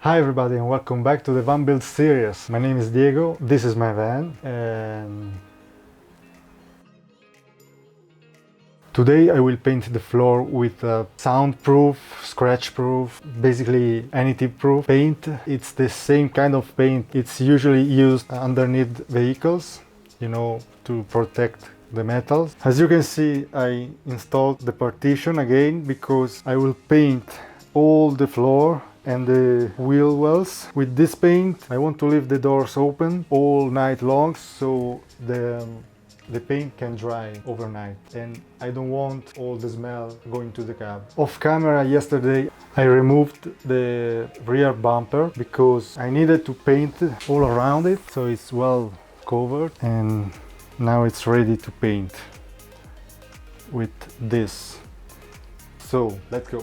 Hi everybody and welcome back to the van build series. My name is Diego, this is my van, and today I will paint the floor with a soundproof, scratch-proof, basically anything-proof paint. It's the same kind of paint it's usually used underneath vehicles, to protect the metals. As you can see, I installed the partition again because I will paint all the floor and the wheel wells with this paint. I want to leave the doors open all night long so the paint can dry overnight, and I don't want all the smell going to the cab. Off camera yesterday I removed the rear bumper because I needed to paint all around it so it's well covered, and now it's ready to paint with this. So let's go.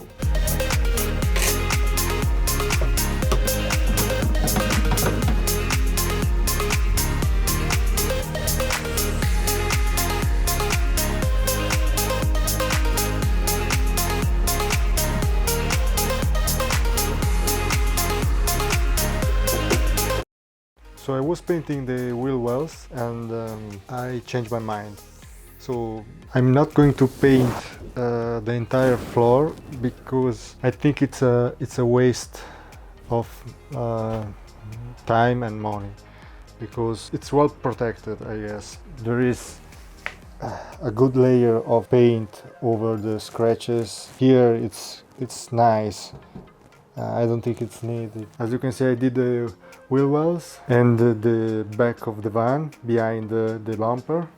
So I was painting the wheel wells and I changed my mind. So I'm not going to paint the entire floor because I think it's a waste of time and money, because it's well protected, I guess. There is a good layer of paint over the scratches. Here it's nice. I don't think it's needed. As you can see, I did the wheel wells and the back of the van behind the bumper.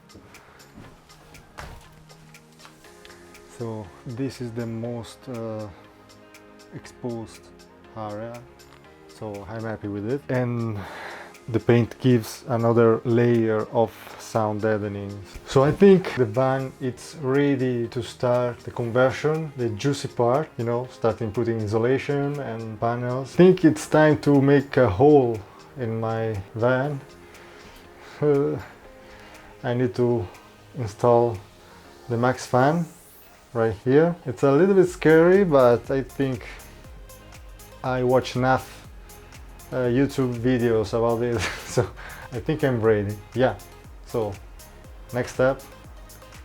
So this is the most exposed area, so I'm happy with it. And the paint gives another layer of sound deadening. So I think the van it's ready to start the conversion, the juicy part, starting putting insulation and panels. I think it's time to make a hole in my van. I need to install the max fan right here. It's a little bit scary, but I think I watch enough YouTube videos about this, so I think I'm ready. Yeah, so next step,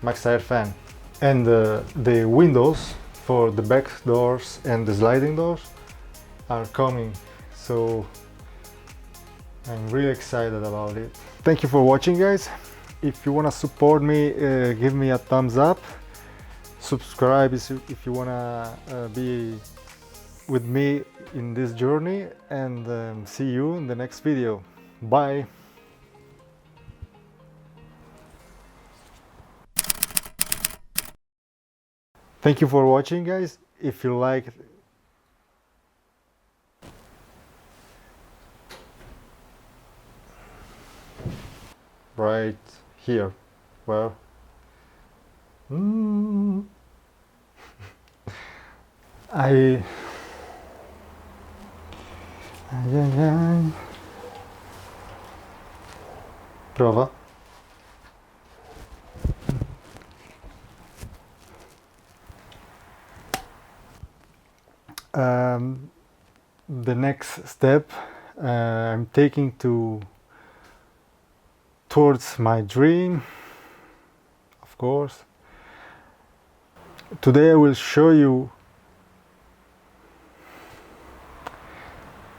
max air fan. And the windows for the back doors and the sliding doors are coming, so I'm really excited about it. Thank you for watching, guys. If you want to support me, give me a thumbs up, subscribe if you want to be with me in this journey, and see you in the next video. Bye. Thank you for watching, guys. If you like right here, well, Ay, ay, ay. Prova. The next step I'm taking towards my dream, of course. Today I will show you